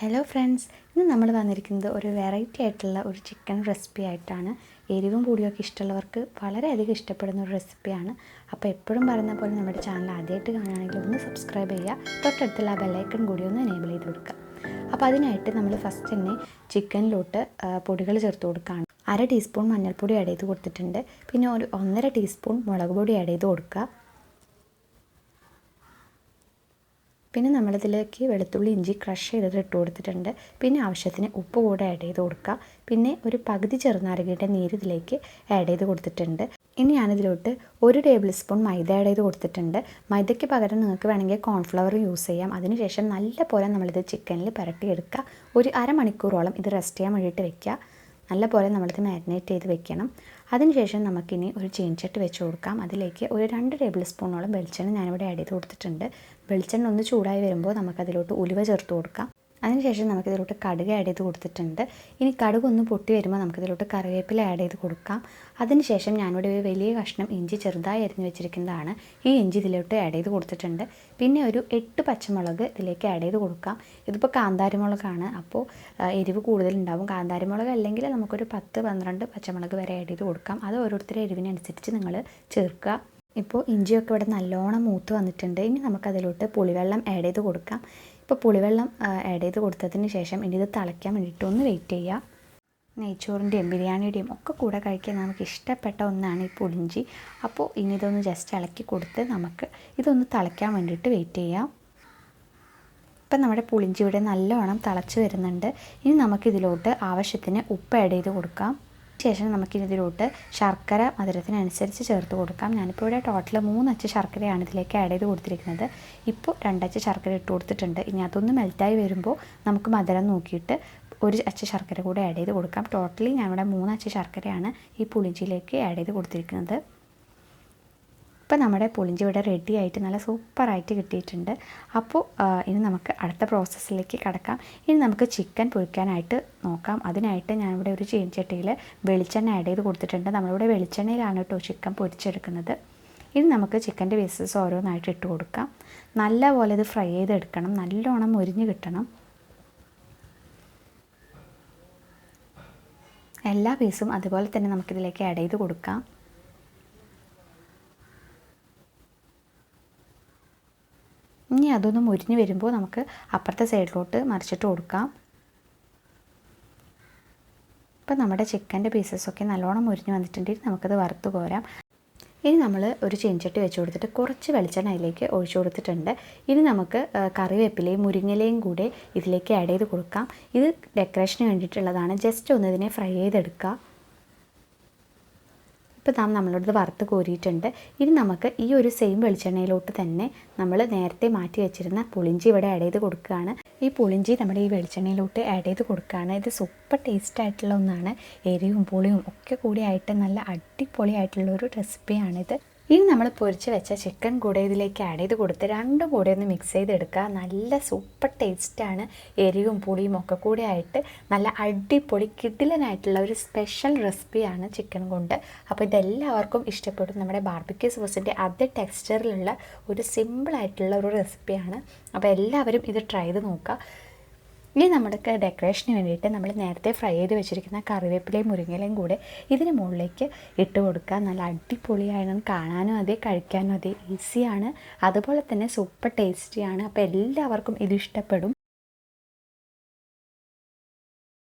Hello friends, ഇന്ന് നമ്മൾ വന്നിരിക്കുന്നത് ഒരു വെറൈറ്റി ആയിട്ടുള്ള ഒരു ചിക്കൻ റെസിപ്പി ആയിട്ടാണ്. എരിവും പൊടിയൊക്കെ ഇഷ്ടമുള്ളവർക്ക് വളരെയധികം ഇഷ്ടപ്പെടുന്ന ഒരു റെസിപ്പിയാണ്. അപ്പോൾ എപ്പോഴും പറയുന്ന പോലെ നമ്മുടെ ചാനൽ ആദ്യമായിട്ട് കാണുകയാണെങ്കിൽ ഒന്ന് സബ്സ്ക്രൈബ് ചെയ്യുക, തൊട്ടടുത്തുള്ള ആ ബെല്ലൈക്കൺ കൂടി ഒന്ന് എനേബിൾ ചെയ്ത് കൊടുക്കുക. അപ്പോൾ അതിനായിട്ട് നമ്മൾ ഫസ്റ്റ് തന്നെ ചിക്കനിലോട്ട് പൊടികൾ ചേർത്ത് കൊടുക്കുകയാണ്. 1/2 ടീസ്പൂൺ മഞ്ഞൾപ്പൊടി ആഡ് ചെയ്ത് കൊടുത്തിട്ടുണ്ട്. പിന്നെ ഒരു 1.5 ടീസ്പൂൺ മുളക് പൊടി ആഡ് ചെയ്ത് കൊടുക്കുക. പിന്നെ നമ്മളിതിലേക്ക് വെളുത്തുള്ളി ഇഞ്ചി ക്രഷ് ചെയ്തിട്ട് ഇട്ട് കൊടുത്തിട്ടുണ്ട്. പിന്നെ ആവശ്യത്തിന് ഉപ്പ് കൂടെ ആഡ് ചെയ്ത് കൊടുക്കുക. പിന്നെ ഒരു പകുതി ചെറുനാരങ്ങയുടെ നീര് ഇതിലേക്ക് ആഡ് ചെയ്ത് കൊടുത്തിട്ടുണ്ട്. ഇനി ഞാനിതിലോട്ട് 1 ടേബിൾ സ്പൂൺ മൈദ ആഡ് ചെയ്ത് കൊടുത്തിട്ടുണ്ട്. മൈദയ്ക്ക് പകരം നിങ്ങൾക്ക് വേണമെങ്കിൽ കോൺഫ്ലവർ യൂസ് ചെയ്യാം. അതിനുശേഷം നല്ല പോലെ നമ്മളിത് ചിക്കനിൽ പുരട്ടിയെടുക്കുക. ഒരു അരമണിക്കൂറോളം ഇത് റെസ്റ്റ് ചെയ്യാൻ വേണ്ടിയിട്ട് വെക്കുക. നല്ല പോലെ നമ്മളിത് മാരിനേറ്റ് ചെയ്ത് വെക്കണം. അതിനുശേഷം നമുക്കിനി ഒരു ചീനച്ചട്ടി വെച്ച് കൊടുക്കാം. അതിലേക്ക് ഒരു 2 ടേബിൾ സ്പൂണോളം വെളിച്ചെണ്ണ ഞാനിവിടെ ആഡ് ചെയ്ത് കൊടുത്തിട്ടുണ്ട്. വെളിച്ചെണ്ണ ഒന്ന് ചൂടായി വരുമ്പോൾ നമുക്കതിലോട്ട് ഉലുവ ചേർത്ത് കൊടുക്കാം. അതിനുശേഷം നമുക്കിതിലോട്ട് കടുക് ആഡ് ചെയ്ത് കൊടുത്തിട്ടുണ്ട്. ഇനി കടുക് ഒന്ന് പൊട്ടി വരുമ്പോൾ നമുക്കിതിലോട്ട് കറിവേപ്പില ആഡ് ചെയ്ത് കൊടുക്കാം. അതിനുശേഷം ഞാനിവിടെ ഒരു വലിയ കഷ്ണം ഇഞ്ചി ചെറുതായി അരിഞ്ഞ് വെച്ചിരിക്കുന്നതാണ്. ഈ ഇഞ്ചി ഇതിലോട്ട് ആഡ് ചെയ്ത് കൊടുത്തിട്ടുണ്ട്. പിന്നെ ഒരു 8 പച്ചമുളക് ഇതിലേക്ക് ആഡ് ചെയ്ത് കൊടുക്കാം. ഇതിപ്പോൾ കാന്താരിമുളകാണ്, അപ്പോൾ എരിവ് കൂടുതലുണ്ടാവും. കാന്താരിമുളക് അല്ലെങ്കിൽ നമുക്കൊരു 10-12 പച്ചമുളക് വരെ ആഡ് ചെയ്ത് കൊടുക്കാം. അത് ഓരോരുത്തരുടെ എരിവിനനുസരിച്ച് നിങ്ങൾ ചേർക്കുക. ഇപ്പോൾ ഇഞ്ചിയൊക്കെ ഇവിടെ നല്ലോണം മൂത്ത് വന്നിട്ടുണ്ട്. ഇനി നമുക്കതിലോട്ട് പുളിവെള്ളം ആഡ് ചെയ്ത് കൊടുക്കാം. ഇപ്പോൾ പുളിവെള്ളം ആഡ് ചെയ്ത് കൊടുത്തതിന് ശേഷം ഇനി ഇത് തിളയ്ക്കാൻ വേണ്ടിയിട്ട് ഒന്ന് വെയിറ്റ് ചെയ്യുക. നെയ്ച്ചോറിൻ്റെയും ബിരിയാണിയുടെയും ഒക്കെ കൂടെ കഴിക്കാൻ നമുക്ക് ഇഷ്ടപ്പെട്ട ഒന്നാണ് ഈ പുളിഞ്ചി. അപ്പോൾ ഇനി ഇതൊന്ന് ജസ്റ്റ് ഇളക്കി കൊടുത്ത് നമുക്ക് ഇതൊന്ന് തിളയ്ക്കാൻ വേണ്ടിയിട്ട് വെയിറ്റ് ചെയ്യാം. ഇപ്പം നമ്മുടെ പുളിഞ്ചി ഇവിടെ നല്ലോണം തിളച്ച് വരുന്നുണ്ട്. ഇനി നമുക്കിതിലോട്ട് ആവശ്യത്തിന് ഉപ്പ് ആഡ് ചെയ്ത് കൊടുക്കാം. ശേഷം നമുക്കിതിലോട്ട് ശർക്കര മധുരത്തിനനുസരിച്ച് ചേർത്ത് കൊടുക്കാം. ഞാനിപ്പോൾ ഇവിടെ ടോട്ടൽ 3 അച്ച് ശർക്കരയാണ് ഇതിലേക്ക് ആഡ് ചെയ്ത് കൊടുത്തിരിക്കുന്നത്. ഇപ്പോൾ 2 അച്ച് ശർക്കര ഇട്ട് കൊടുത്തിട്ടുണ്ട്. ഇനി അതൊന്ന് മെൽറ്റായി വരുമ്പോൾ നമുക്ക് മധുരം നോക്കിയിട്ട് 1 അച്ച് ശർക്കര കൂടെ ആഡ് ചെയ്ത് കൊടുക്കാം. ടോട്ടലി ഞാനിവിടെ 3 അച്ച് ശർക്കരയാണ് ഈ പുളിഞ്ചിയിലേക്ക് ആഡ് ചെയ്ത് കൊടുത്തിരിക്കുന്നത്. ഇപ്പോൾ നമ്മുടെ പുളിഞ്ചി ഇവിടെ റെഡി ആയിട്ട് നല്ല സൂപ്പറായിട്ട് കിട്ടിയിട്ടുണ്ട്. അപ്പോൾ ഇനി നമുക്ക് അടുത്ത പ്രോസസ്സിലേക്ക് കടക്കാം. ഇനി നമുക്ക് ചിക്കൻ പൊരിക്കാനായിട്ട് നോക്കാം. അതിനായിട്ട് ഞാനിവിടെ ഒരു ചീനച്ചട്ടിയിൽ വെളിച്ചെണ്ണ ആഡ് ചെയ്ത് കൊടുത്തിട്ടുണ്ട്. നമ്മളിവിടെ വെളിച്ചെണ്ണയിലാണ് കേട്ടോ ചിക്കൻ പൊരിച്ചെടുക്കുന്നത്. ഇനി നമുക്ക് ചിക്കൻ്റെ പീസസ് ഓരോന്നായിട്ട് ഇട്ട് കൊടുക്കാം. നല്ലപോലെ ഇത് ഫ്രൈ ചെയ്തെടുക്കണം, നല്ലോണം മൊരിഞ്ഞ് കിട്ടണം. എല്ലാ പീസും അതുപോലെ തന്നെ നമുക്കിതിലേക്ക് ആഡ് ചെയ്ത് കൊടുക്കാം. ഇനി അതൊന്ന് മുരിഞ്ഞ് വരുമ്പോൾ നമുക്ക് അപ്പുറത്തെ സൈഡിലോട്ട് മറിച്ചിട്ട് കൊടുക്കാം. ഇപ്പം നമ്മുടെ ചിക്കൻ്റെ പീസസൊക്കെ നല്ലോണം മുരിഞ്ഞ് വന്നിട്ടുണ്ടെങ്കിൽ നമുക്കത് വറുത്ത് കോരാം. ഇനി നമ്മൾ ഒരു ചീനച്ചട്ടി വെച്ച് കൊടുത്തിട്ട് കുറച്ച് വെളിച്ചെണ്ണ അതിലേക്ക് ഒഴിച്ചു കൊടുത്തിട്ടുണ്ട്. ഇനി നമുക്ക് കറിവേപ്പിലയും മുരിങ്ങയിലയും കൂടെ ഇതിലേക്ക് ആഡ് ചെയ്ത് കൊടുക്കാം. ഇത് ഡെക്കറേഷന് വേണ്ടിയിട്ടുള്ളതാണ്. ജസ്റ്റ് ഒന്ന് ഇതിനെ ഫ്രൈ ചെയ്തെടുക്കുക. ഇപ്പോൾ നമ്മളോട് വറുത്ത് കോരിയിട്ടുണ്ട്. ഇനി നമുക്ക് ഈ ഒരു സെയിം വെളിച്ചെണ്ണയിലോട്ട് തന്നെ നമ്മൾ നേരത്തെ മാറ്റി വെച്ചിരുന്ന പുളിഞ്ചി ഇവിടെ ആഡ് ചെയ്ത് കൊടുക്കുകയാണ്. ഈ പുളിഞ്ചി നമ്മുടെ ഈ വെളിച്ചെണ്ണയിലോട്ട് ആഡ് ചെയ്ത് കൊടുക്കുകയാണ്. ഇത് സൂപ്പർ ടേസ്റ്റ് ആയിട്ടുള്ള ഒന്നാണ്. എരിവും പുളിയും ഒക്കെ കൂടിയായിട്ട് നല്ല അടിപൊളിയായിട്ടുള്ളൊരു റെസിപ്പിയാണിത്. ഇനി നമ്മൾ പൊരിച്ച് വെച്ച ചിക്കൻ കൂടെ ഇതിലേക്ക് ആഡ് ചെയ്ത് കൊടുത്ത് രണ്ടും കൂടെ ഒന്ന് മിക്സ് ചെയ്തെടുക്കുക. നല്ല സൂപ്പർ ടേസ്റ്റാണ്. എരിവും പുളിയും ഒക്കെ കൂടെ ആയിട്ട് നല്ല അടിപൊളി കിടിലനായിട്ടുള്ള ഒരു സ്പെഷ്യൽ റെസിപ്പിയാണ് ചിക്കൻ കൊണ്ട്. അപ്പോൾ ഇതെല്ലാവർക്കും ഇഷ്ടപ്പെടും. നമ്മുടെ ബാർബിക്യൂ സോസിൻ്റെ അതേ ടെക്സ്ചറിലുള്ള ഒരു സിമ്പിളായിട്ടുള്ള ഒരു റെസിപ്പിയാണ്. അപ്പോൾ എല്ലാവരും ഇത് ട്രൈ ചെയ്ത് നോക്കുക. ഇനി നമുക്ക് ഡെക്കറേഷന് വേണ്ടിയിട്ട് നമ്മൾ നേരത്തെ ഫ്രൈ ചെയ്ത് വെച്ചിരിക്കുന്ന കറിവേപ്പിലയും മുരിങ്ങയിലയും കൂടെ ഇതിന് മുകളിലേക്ക് ഇട്ട് കൊടുക്കുക. നല്ല അടിപൊളിയാണ്. കാണാനും അതെ, കഴിക്കാനും അതെ, ഈസിയാണ്. അതുപോലെ തന്നെ സൂപ്പർ ടേസ്റ്റിയാണ്. അപ്പോൾ എല്ലാവർക്കും ഇത് ഇഷ്ടപ്പെടും.